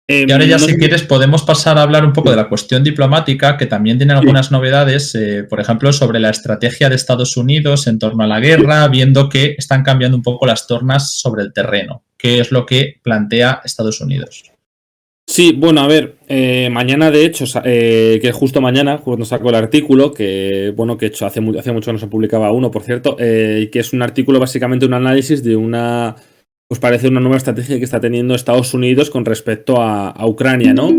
Y ahora ya, No si sé quieres, podemos pasar a hablar un poco de la cuestión diplomática, que también tiene si... algunas novedades, por ejemplo, sobre la estrategia de Estados Unidos en torno a la guerra, viendo que están cambiando un poco las tornas sobre el terreno. ¿Qué es lo que plantea Estados Unidos? Sí, bueno, a ver, mañana de hecho, que justo mañana, cuando saco el artículo, que bueno, que he hecho hace mucho que no se publicaba uno, por cierto, y que es un artículo básicamente un análisis de una, pues parece una nueva estrategia que está teniendo Estados Unidos con respecto a Ucrania, ¿no?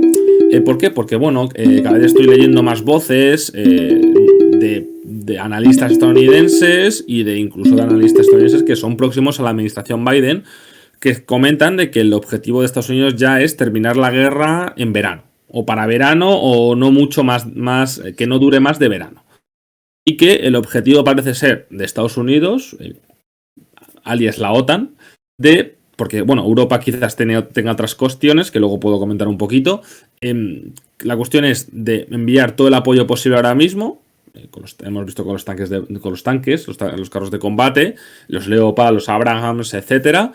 ¿Por qué? Porque bueno, cada vez estoy leyendo más voces de analistas estadounidenses y de incluso de analistas estadounidenses que son próximos a la administración Biden, que comentan de que el objetivo de Estados Unidos ya es terminar la guerra en verano, o para verano, o no mucho más que no dure más de verano. Y que el objetivo parece ser de Estados Unidos, alias la OTAN, porque bueno, Europa quizás tenga otras cuestiones que luego puedo comentar un poquito. La cuestión es de enviar todo el apoyo posible ahora mismo. Hemos visto con los tanques, los carros de combate, los Leopard, los Abrahams, etcétera.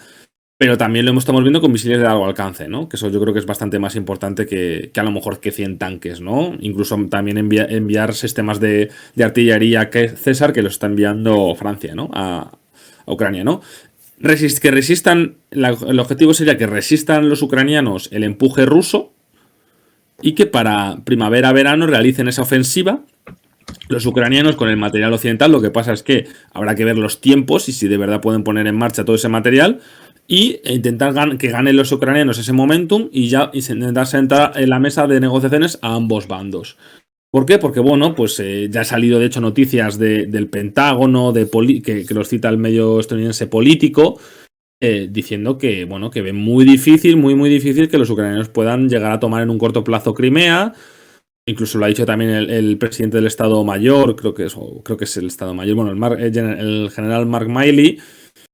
Pero también estamos viendo con misiles de largo alcance, ¿no? Que eso yo creo que es bastante más importante que a lo mejor que 100 tanques, ¿no? Incluso también enviar sistemas de artillería que César, que lo está enviando Francia, ¿no? A Ucrania, ¿no? Que resistan, el objetivo sería que resistan los ucranianos el empuje ruso y que para primavera-verano realicen esa ofensiva los ucranianos con el material occidental. Lo que pasa es que habrá que ver los tiempos y si de verdad pueden poner en marcha todo ese material y intentar que ganen los ucranianos ese momentum y ya intentar sentar en la mesa de negociaciones a ambos bandos. ¿Por qué? Porque, bueno, pues ya ha salido de hecho noticias del Pentágono, que los cita el medio estadounidense Político, diciendo que, bueno, que ven muy difícil, muy difícil que los ucranianos puedan llegar a tomar en un corto plazo Crimea. Incluso lo ha dicho también el presidente del Estado Mayor, creo que es el Estado Mayor, bueno, el general Mark Milley.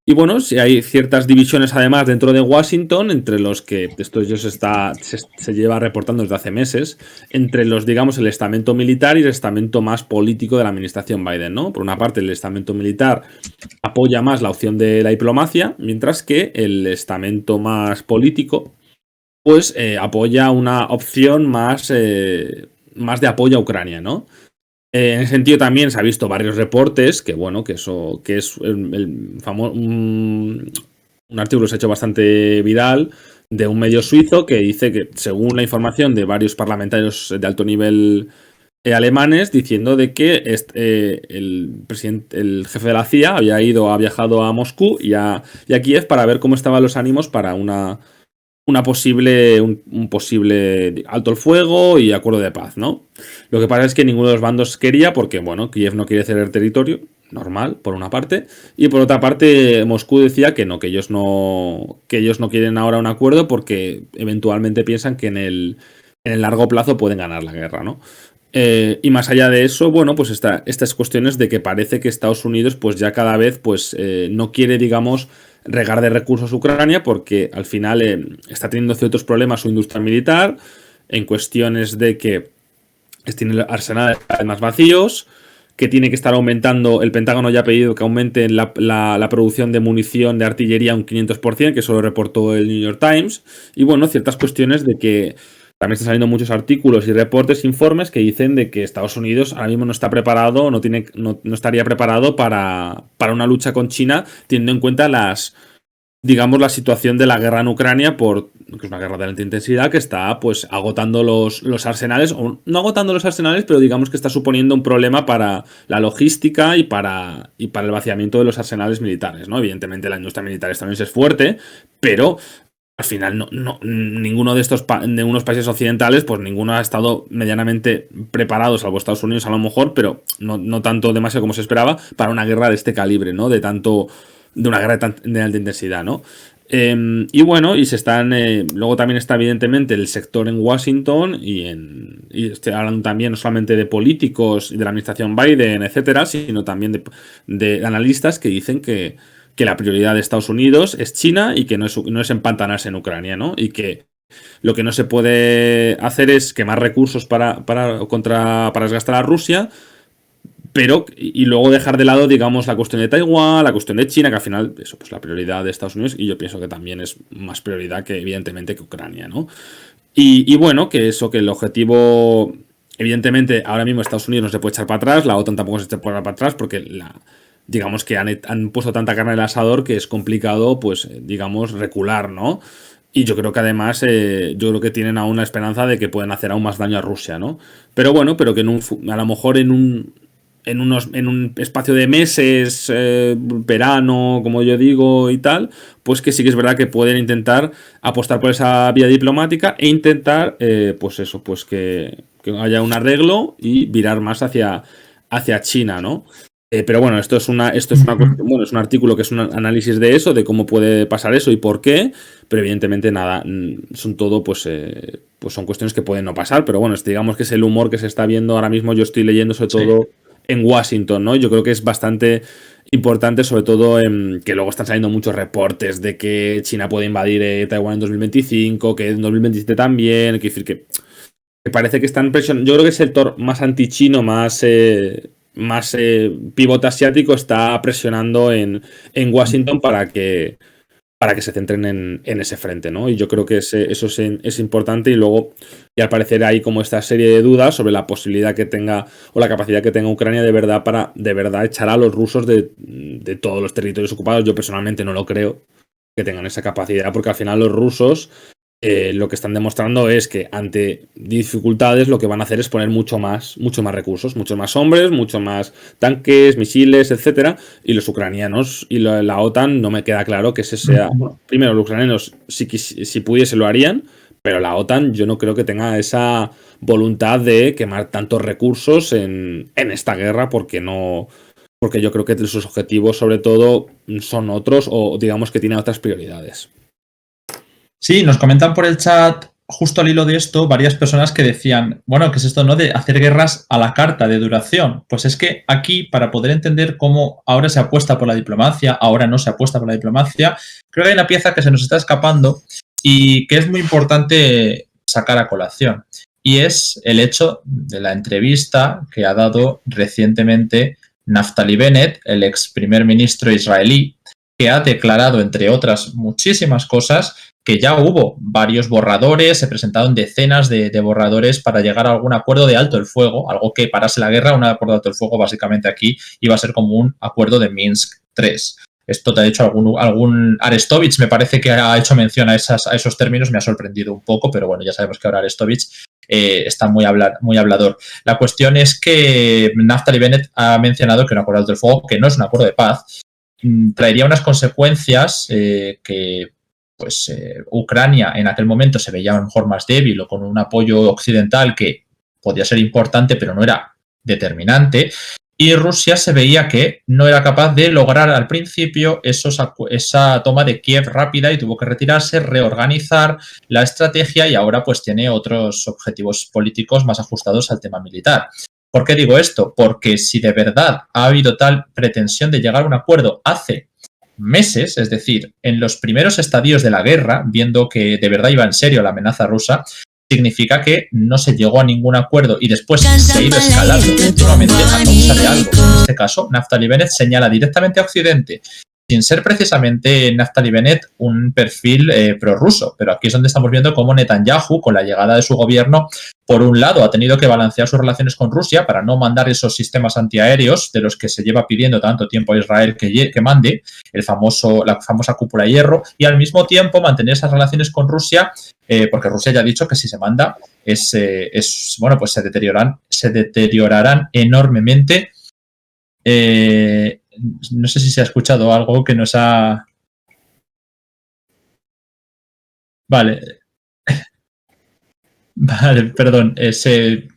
Y bueno, si hay ciertas divisiones además dentro de Washington, entre los que esto ya se lleva reportando desde hace meses, entre los, digamos, el estamento militar y el estamento más político de la administración Biden, ¿no? Por una parte, el estamento militar apoya más la opción de la diplomacia, mientras que el estamento más político, pues apoya una opción más de apoyo a Ucrania, ¿no? En ese sentido también se ha visto varios reportes que, bueno, que eso, que es el famoso, un artículo que se ha hecho bastante viral de un medio suizo que dice que, según la información de varios parlamentarios de alto nivel alemanes, diciendo de que el jefe de la CIA ha viajado a Moscú y a Kiev para ver cómo estaban los ánimos para un posible alto el fuego y acuerdo de paz, ¿no? Lo que pasa es que ninguno de los bandos quería, porque, bueno, Kiev no quiere ceder territorio, normal, por una parte, y por otra parte Moscú decía que no, que ellos no quieren ahora un acuerdo porque eventualmente piensan que en el largo plazo pueden ganar la guerra, ¿no? Y más allá de eso, bueno, pues estas cuestiones de que parece que Estados Unidos pues ya cada vez pues no quiere, digamos, regar de recursos a Ucrania porque al final está teniendo ciertos problemas su industria militar en cuestiones de que tiene arsenales más vacíos, que tiene que estar aumentando, el Pentágono ya ha pedido que aumente la producción de munición de artillería un 500%, que eso lo reportó el New York Times, y bueno, ciertas cuestiones de que también están saliendo muchos artículos y reportes, informes que dicen de que Estados Unidos ahora mismo no está preparado, no estaría preparado para una lucha con China, teniendo en cuenta digamos, la situación de la guerra en Ucrania, que es una guerra de alta intensidad, que está pues agotando los arsenales, o no agotando los arsenales, pero digamos que está suponiendo un problema para la logística y para el vaciamiento de los arsenales militares, ¿no? Evidentemente la industria militar estadounidense es fuerte, pero al final ninguno de unos países occidentales, pues ninguno ha estado medianamente preparado, salvo Estados Unidos a lo mejor, pero no tanto demasiado como se esperaba, para una guerra de este calibre, ¿no? De una guerra de alta intensidad, ¿no? Y bueno, luego también está evidentemente el sector en Washington y estoy hablando también no solamente de políticos y de la administración Biden, etcétera, sino también de analistas que dicen que la prioridad de Estados Unidos es China y que no es empantanarse en Ucrania, ¿no? Y que lo que no se puede hacer es quemar recursos para desgastar a Rusia, pero y luego dejar de lado, digamos, la cuestión de Taiwán, la cuestión de China, que al final, eso, pues la prioridad de Estados Unidos, y yo pienso que también es más prioridad que, evidentemente, que Ucrania, ¿no? Y bueno, que eso, que el objetivo, evidentemente, ahora mismo Estados Unidos no se puede echar para atrás, la OTAN tampoco se puede echar para atrás, porque digamos que han puesto tanta carne en el asador que es complicado, pues, digamos, recular, ¿no? Y yo creo que además, yo creo que tienen aún la esperanza de que pueden hacer aún más daño a Rusia, ¿no? Pero bueno, pero que a lo mejor en un espacio de meses, verano, como yo digo, y tal, pues que sí que es verdad que pueden intentar apostar por esa vía diplomática e intentar, pues eso, pues que haya un arreglo y virar más hacia China, ¿no? Pero bueno, esto es una cuestión, bueno, es un artículo que es un análisis de eso, de cómo puede pasar eso y por qué, pero evidentemente nada, son todo, pues son cuestiones que pueden no pasar, pero bueno, digamos que es el humor que se está viendo ahora mismo, yo estoy leyendo sobre todo en Washington, ¿no? Yo creo que es bastante importante, sobre todo que luego están saliendo muchos reportes de que China puede invadir Taiwán en 2025, que en 2027 también, que decir que parece que están presionando. Yo creo que el sector más antichino, más pivote asiático está presionando en Washington para que se centren en ese frente, ¿no? Y yo creo que eso es importante y luego, y al parecer hay como esta serie de dudas sobre la posibilidad que tenga o la capacidad que tenga Ucrania de verdad echar a los rusos de todos los territorios ocupados. Yo personalmente no lo creo que tengan esa capacidad porque al final los rusos lo que están demostrando es que ante dificultades lo que van a hacer es poner mucho más recursos, muchos más hombres, mucho más tanques, misiles, etcétera, y los ucranianos y la OTAN no me queda claro que ese sea. Bueno, primero, los ucranianos si pudiese lo harían, pero la OTAN yo no creo que tenga esa voluntad de quemar tantos recursos en esta guerra porque yo creo que sus objetivos sobre todo son otros o digamos que tienen otras prioridades. Sí, nos comentan por el chat, justo al hilo de esto, varias personas que decían, bueno, ¿qué es esto, no? De hacer guerras a la carta, de duración. Pues es que aquí, para poder entender cómo ahora se apuesta por la diplomacia, ahora no se apuesta por la diplomacia, creo que hay una pieza que se nos está escapando y que es muy importante sacar a colación. Y es el hecho de la entrevista que ha dado recientemente Naftali Bennett, el ex primer ministro israelí, que ha declarado, entre otras muchísimas cosas, que ya hubo varios borradores, se presentaron decenas de borradores para llegar a algún acuerdo de alto el fuego, algo que parase la guerra. Un acuerdo de alto el fuego básicamente aquí iba a ser como un acuerdo de Minsk III. Esto te ha dicho algún Arestovich, me parece que ha hecho mención a esos términos, me ha sorprendido un poco, pero bueno, ya sabemos que ahora Arestovich está muy hablador. La cuestión es que Naftali Bennett ha mencionado que un acuerdo de alto el fuego, que no es un acuerdo de paz, traería unas consecuencias que pues Ucrania en aquel momento se veía a lo mejor más débil o con un apoyo occidental que podía ser importante pero no era determinante, y Rusia se veía que no era capaz de lograr al principio esa toma de Kiev rápida y tuvo que retirarse, reorganizar la estrategia y ahora pues tiene otros objetivos políticos más ajustados al tema militar. ¿Por qué digo esto? Porque si de verdad ha habido tal pretensión de llegar a un acuerdo hace meses, es decir, en los primeros estadios de la guerra, viendo que de verdad iba en serio la amenaza rusa, significa que no se llegó a ningún acuerdo y después se ha ido escalando continuamente a causa de algo. En este caso, Naftali Bennett señala directamente a Occidente, sin ser precisamente Naftali Bennett un perfil prorruso, pero aquí es donde estamos viendo cómo Netanyahu, con la llegada de su gobierno, por un lado ha tenido que balancear sus relaciones con Rusia para no mandar esos sistemas antiaéreos de los que se lleva pidiendo tanto tiempo a Israel que mande, la famosa cúpula de hierro, y al mismo tiempo mantener esas relaciones con Rusia, porque Rusia ya ha dicho que si se manda bueno, pues se deteriorarán enormemente. No sé si se ha escuchado algo que nos ha... Vale. Vale, perdón.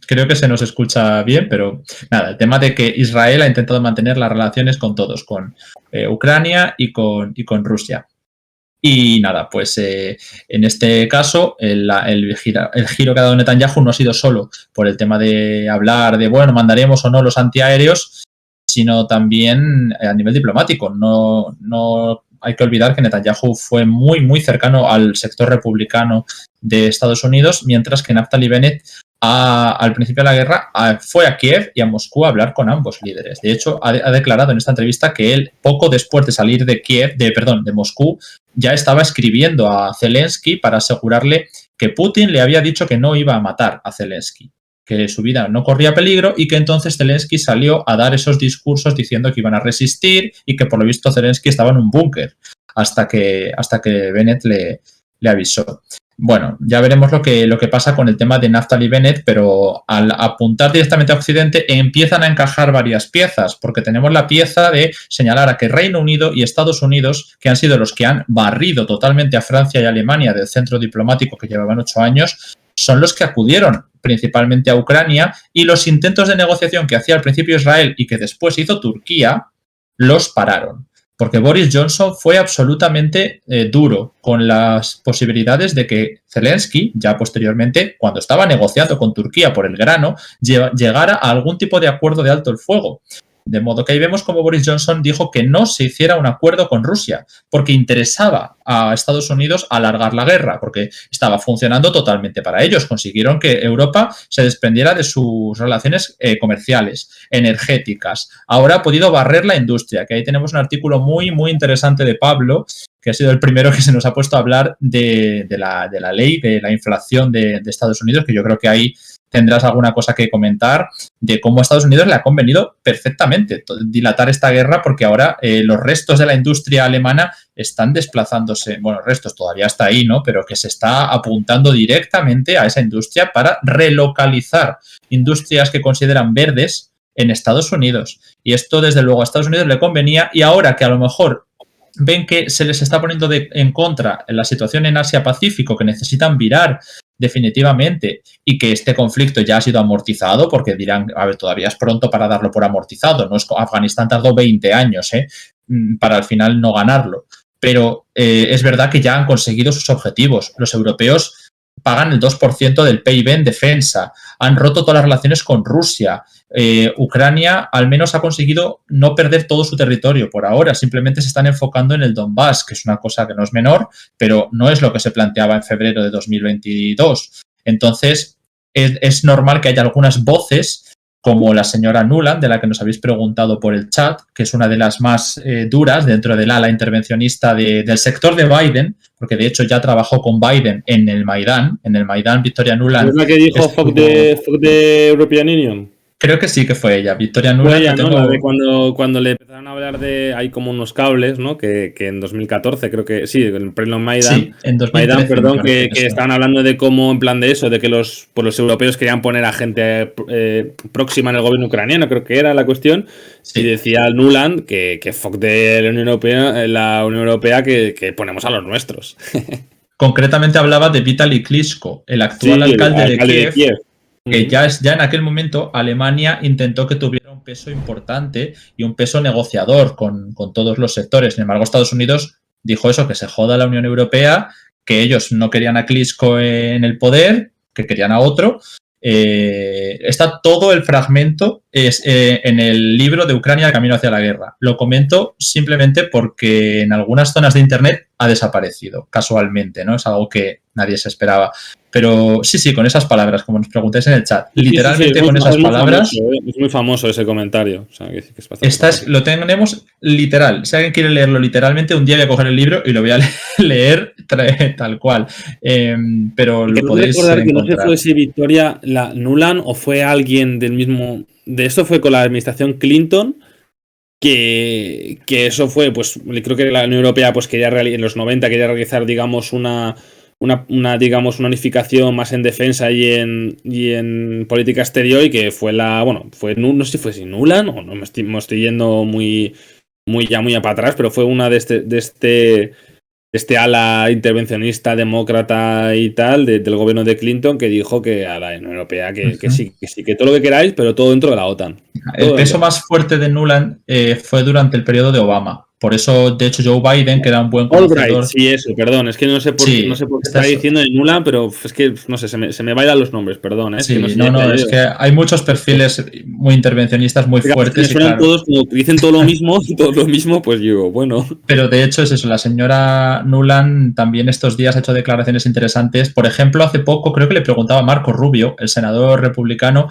Creo que se nos escucha bien, pero nada, el tema de que Israel ha intentado mantener las relaciones con todos, con Ucrania y con Rusia. Y nada, pues en este caso el giro que ha dado Netanyahu no ha sido solo por el tema de hablar de, bueno, mandaremos o no los antiaéreos, sino también a nivel diplomático. No hay que olvidar que Netanyahu fue muy, muy cercano al sector republicano de Estados Unidos, mientras que Naftali Bennett al principio de la guerra fue a Kiev y a Moscú a hablar con ambos líderes. De hecho, ha declarado en esta entrevista que él, poco después de salir de Moscú, ya estaba escribiendo a Zelensky para asegurarle que Putin le había dicho que no iba a matar a Zelensky, que su vida no corría peligro y que entonces Zelensky salió a dar esos discursos diciendo que iban a resistir y que por lo visto Zelensky estaba en un búnker hasta que Bennett le avisó. Bueno, ya veremos lo que pasa con el tema de Naftali Bennett, pero al apuntar directamente a Occidente empiezan a encajar varias piezas, porque tenemos la pieza de señalar a que Reino Unido y Estados Unidos, que han sido los que han barrido totalmente a Francia y Alemania del centro diplomático que llevaban 8 años, son los que acudieron principalmente a Ucrania, y los intentos de negociación que hacía al principio Israel y que después hizo Turquía, los pararon. Porque Boris Johnson fue absolutamente duro con las posibilidades de que Zelensky, ya posteriormente, cuando estaba negociando con Turquía por el grano, llegara a algún tipo de acuerdo de alto el fuego. De modo que ahí vemos como Boris Johnson dijo que no se hiciera un acuerdo con Rusia, porque interesaba a Estados Unidos alargar la guerra, porque estaba funcionando totalmente para ellos. Consiguieron que Europa se desprendiera de sus relaciones comerciales, energéticas. Ahora ha podido barrer la industria, que ahí tenemos un artículo muy, muy interesante de Pablo, que ha sido el primero que se nos ha puesto a hablar de la ley de la inflación de Estados Unidos, que yo creo que ahí tendrás alguna cosa que comentar de cómo a Estados Unidos le ha convenido perfectamente dilatar esta guerra, porque ahora los restos de la industria alemana están desplazándose, bueno, restos todavía está ahí, ¿no? Pero que se está apuntando directamente a esa industria para relocalizar industrias que consideran verdes en Estados Unidos. Y esto, desde luego, a Estados Unidos le convenía, y ahora que a lo mejor ven que se les está poniendo en contra en la situación en Asia-Pacífico, que necesitan virar definitivamente, y que este conflicto ya ha sido amortizado, porque dirán, a ver, todavía es pronto para darlo por amortizado, no es, Afganistán tardó 20 años para al final no ganarlo, pero es verdad que ya han conseguido sus objetivos. Los europeos pagan el 2% del PIB en defensa, han roto todas las relaciones con Rusia. Ucrania al menos ha conseguido no perder todo su territorio por ahora, simplemente se están enfocando en el Donbass, que es una cosa que no es menor, pero no es lo que se planteaba en febrero de 2022. Entonces, es normal que haya algunas voces, como la señora Nuland, de la que nos habéis preguntado por el chat, que es una de las más duras dentro del ala intervencionista del sector de Biden, porque de hecho ya trabajó con Biden en el Maidán. Victoria Nuland. ¿Es la que dijo fuck the European Union? Creo que sí que fue ella, Victoria Nuland. Ella, ¿no? La de cuando le empezaron a hablar de... Hay como unos cables, ¿no? Que en 2014, creo que... Sí, en pleno Maidán. Sí, en 2013, Maidán, perdón, que estaban hablando de cómo, en plan de eso, de que los europeos querían poner a gente próxima en el gobierno ucraniano, creo que era la cuestión. Sí. Y decía Nuland que fuck de la Unión Europea que ponemos a los nuestros. Concretamente hablaba de Vitaly Klitschko, el actual alcalde de Kiev. Que ya en aquel momento Alemania intentó que tuviera un peso importante y un peso negociador con todos los sectores. Sin embargo, Estados Unidos dijo eso, que se joda la Unión Europea, que ellos no querían a Klitschko en el poder, que querían a otro. Está todo el fragmento en el libro de Ucrania, Camino hacia la guerra. Lo comento simplemente porque en algunas zonas de internet ha desaparecido, casualmente, ¿no? Es algo que nadie se esperaba. Pero sí, con esas palabras, como nos preguntáis en el chat, literalmente con esas palabras... Es muy famoso ese comentario. O sea, que es bastante lo tenemos literal. Si alguien quiere leerlo literalmente, un día voy a coger el libro y lo voy a leer tal cual. Pero lo podéis recordar que no sé fue si Victoria la Nuland o fue alguien del mismo... De esto fue con la administración Clinton, que eso fue, pues creo que la Unión Europea pues en los 90 quería realizar, digamos, una unificación más en defensa y en política exterior, y que fue no sé si fue sin Nuland o no, me estoy yendo muy para atrás, pero fue una de este ala intervencionista demócrata y tal del gobierno de Clinton, que dijo que a la Unión Europea que sí, que todo lo que queráis, pero todo dentro de la OTAN. El peso más fuerte de Nuland fue durante el periodo de Obama. Por eso, de hecho, Joe Biden, que era un buen conocedor... Albright, sí, eso, perdón. Es que no sé por qué está diciendo de Nuland, pero es que, no sé, se me bailan los nombres, perdón. Sí, es que hay muchos perfiles muy intervencionistas, muy fuertes. Suenan todos, como dicen todo lo mismo, pues yo, bueno. Pero de hecho es eso, la señora Nuland también estos días ha hecho declaraciones interesantes. Por ejemplo, hace poco creo que le preguntaba a Marco Rubio, el senador republicano,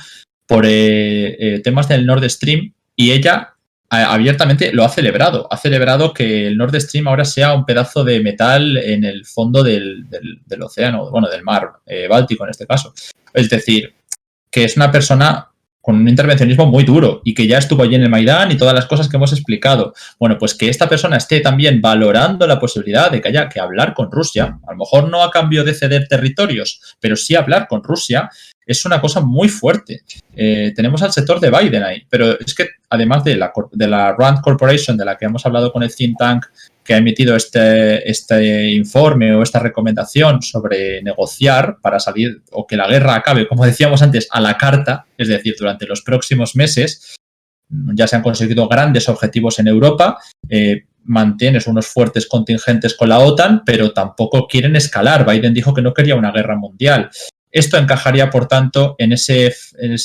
por temas del Nord Stream, y ella abiertamente lo ha celebrado. Ha celebrado que el Nord Stream ahora sea un pedazo de metal en el fondo del océano, bueno, del mar Báltico en este caso. Es decir, que es una persona con un intervencionismo muy duro y que ya estuvo allí en el Maidán y todas las cosas que hemos explicado. Bueno, pues que esta persona esté también valorando la posibilidad de que haya que hablar con Rusia, a lo mejor no a cambio de ceder territorios, pero sí hablar con Rusia, es una cosa muy fuerte. Tenemos al sector de Biden ahí, pero es que además de la Rand Corporation, de la que hemos hablado con el think tank que ha emitido este informe o esta recomendación sobre negociar para salir o que la guerra acabe, como decíamos antes, a la carta, es decir, durante los próximos meses, ya se han conseguido grandes objetivos en Europa, mantienes unos fuertes contingentes con la OTAN, pero tampoco quieren escalar. Biden dijo que no quería una guerra mundial. Esto encajaría, por tanto, en ese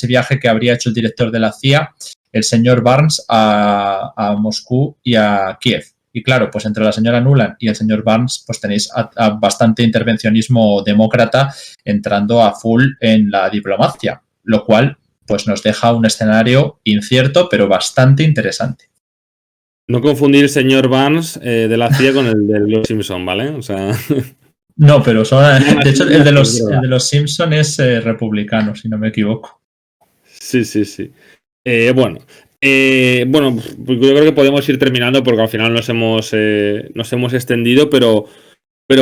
viaje que habría hecho el director de la CIA, el señor Barnes, a Moscú y a Kiev. Y claro, pues entre la señora Nuland y el señor Barnes, pues tenéis a bastante intervencionismo demócrata entrando a full en la diplomacia, lo cual pues nos deja un escenario incierto, pero bastante interesante. No confundir el señor Barnes de la CIA con el de los Simpson, ¿vale? O sea... No, pero de hecho el de los Simpson es republicano, si no me equivoco. Sí. Bueno, pues yo creo que podemos ir terminando porque al final nos hemos extendido, pero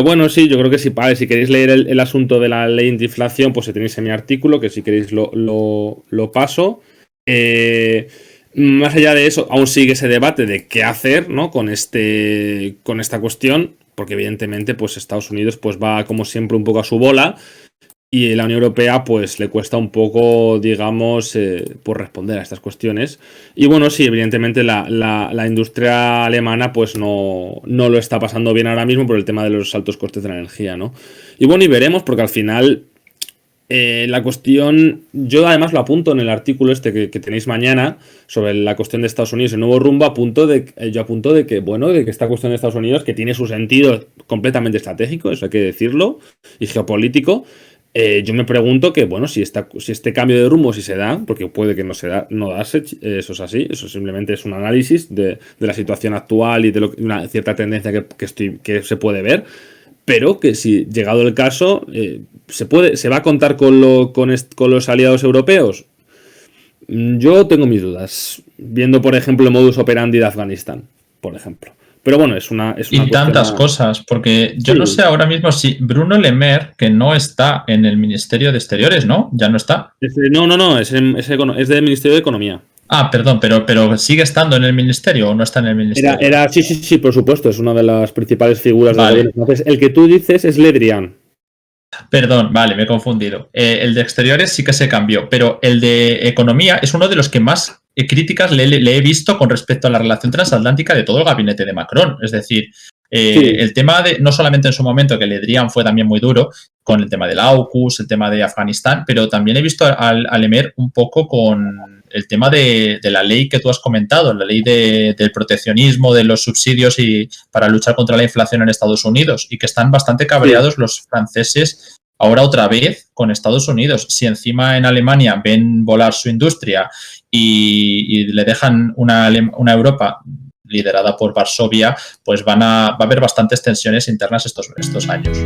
bueno, sí, yo creo que sí, vale, si queréis leer el asunto de la ley antiinflación, pues tenéis en mi artículo, que si queréis lo paso. Más allá de eso, aún sigue ese debate de qué hacer, ¿no? con esta cuestión, porque evidentemente pues Estados Unidos pues va como siempre un poco a su bola. Y la Unión Europea pues le cuesta un poco, digamos, por responder a estas cuestiones. Y bueno, sí, evidentemente la industria alemana pues no lo está pasando bien ahora mismo por el tema de los altos costes de la energía, ¿no? Y bueno, y veremos, porque al final la cuestión, yo además lo apunto en el artículo este que tenéis mañana sobre la cuestión de Estados Unidos, el nuevo rumbo, yo apunto de que esta cuestión de Estados Unidos, que tiene su sentido completamente estratégico, eso hay que decirlo, y geopolítico. Yo me pregunto que, bueno, si este cambio de rumbo, si se da, porque puede que no darse, eso es así, eso simplemente es un análisis de la situación actual y de una cierta tendencia que se puede ver, pero que si, llegado el caso, se va a contar con los aliados europeos. Yo tengo mis dudas, viendo, por ejemplo, el modus operandi de Afganistán, por ejemplo. Pero bueno, es una y tantas cosas, porque yo no sé ahora mismo si Bruno Le Maire, que no está en el Ministerio de Exteriores, ¿no? Ya no está. No, es del Ministerio de Economía. Ah, perdón, pero ¿sigue estando en el ministerio o no está en el ministerio? Sí, por supuesto, es una de las principales figuras del gobierno. Entonces, el que tú dices es Le Drian. Perdón, vale, me he confundido. El de Exteriores sí que se cambió, pero el de Economía es uno de los que más críticas le he visto con respecto a la relación transatlántica de todo el gabinete de Macron. Es decir, el tema de, no solamente en su momento, que Le Drian fue también muy duro, con el tema del AUKUS, el tema de Afganistán, pero también he visto a Le Maire un poco con el tema de la ley que tú has comentado, la ley del proteccionismo, de los subsidios y para luchar contra la inflación en Estados Unidos, y que están bastante cabreados los franceses ahora otra vez con Estados Unidos. Si encima en Alemania ven volar su industria y le dejan una Europa liderada por Varsovia, pues va a haber bastantes tensiones internas estos años.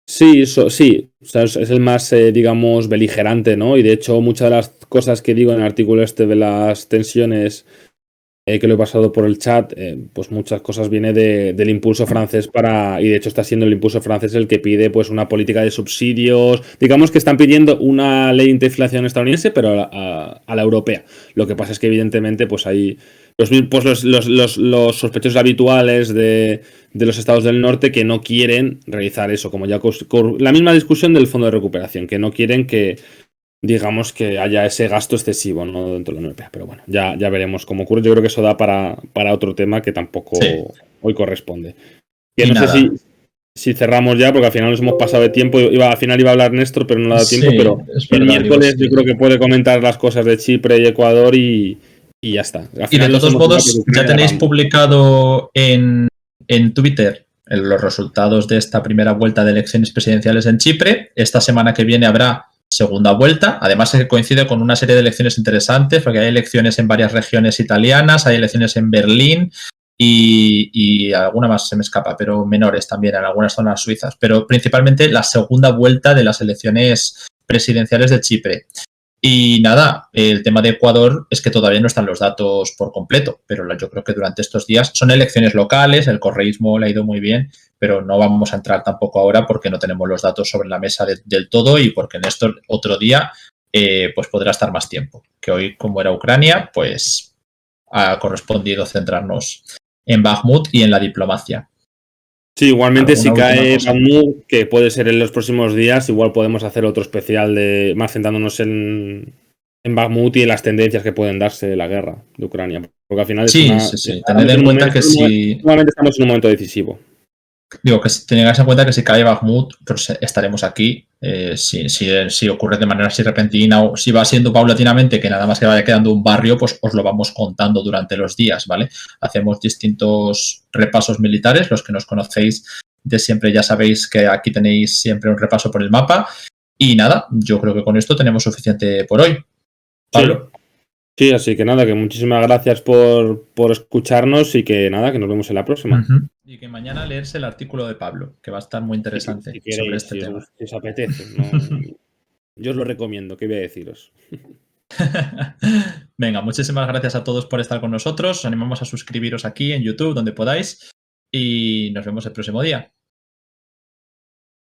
Sí, o sea, es el más, digamos, beligerante, ¿no? Y de hecho, muchas de las cosas que digo en el artículo este de las tensiones, que lo he pasado por el chat, pues muchas cosas viene del impulso francés y de hecho está siendo el impulso francés el que pide pues una política de subsidios. Digamos que están pidiendo una ley de inflación estadounidense, pero a la europea. Lo que pasa es que evidentemente pues hay los sospechosos habituales de los estados del norte que no quieren realizar eso, como ya la misma discusión del fondo de recuperación, que no quieren que, digamos, que haya ese gasto excesivo, ¿no?, dentro de la Unión Europea. Pero bueno, ya veremos cómo ocurre. Yo creo que eso da para otro tema que tampoco hoy corresponde. Que no sé si cerramos ya, porque al final nos hemos pasado de tiempo. Al final iba a hablar Néstor, pero no le ha dado tiempo. Pero el miércoles yo creo que puede comentar las cosas de Chipre y Ecuador y ya está. Y de todos modos, ya tenéis publicado en Twitter los resultados de esta primera vuelta de elecciones presidenciales en Chipre. Esta semana que viene habrá segunda vuelta. Además, coincide con una serie de elecciones interesantes, porque hay elecciones en varias regiones italianas, hay elecciones en Berlín y alguna más se me escapa, pero menores también en algunas zonas suizas. Pero principalmente la segunda vuelta de las elecciones presidenciales de Chipre. Y nada, el tema de Ecuador es que todavía no están los datos por completo, pero yo creo que durante estos días son elecciones locales, el correísmo le ha ido muy bien, pero no vamos a entrar tampoco ahora porque no tenemos los datos sobre la mesa del todo y porque en esto otro día pues podrá estar más tiempo. Que hoy, como era Ucrania, pues ha correspondido centrarnos en Bakhmut y en la diplomacia. Sí, igualmente si cae Bakhmut, que puede ser en los próximos días, igual podemos hacer otro especial de más centrándonos en Bakhmut y en las tendencias que pueden darse de la guerra de Ucrania. Porque al final sí. Tened en cuenta que si... Igualmente estamos en un momento decisivo. Digo, que tengáis en cuenta que si cae Bakhmut, pues estaremos aquí. Si ocurre de manera así repentina o si va siendo paulatinamente que nada más que vaya quedando un barrio, pues os lo vamos contando durante los días, ¿vale? Hacemos distintos repasos militares. Los que nos conocéis de siempre ya sabéis que aquí tenéis siempre un repaso por el mapa. Y nada, yo creo que con esto tenemos suficiente por hoy. Pablo. Sí, así que nada, que muchísimas gracias por escucharnos y que nada, que nos vemos en la próxima. Y que mañana leerse el artículo de Pablo, que va a estar muy interesante si queréis, sobre este tema. Si os apetece. ¿No? Yo os lo recomiendo, ¿qué voy a deciros? Venga, muchísimas gracias a todos por estar con nosotros. Os animamos a suscribiros aquí en YouTube, donde podáis. Y nos vemos el próximo día.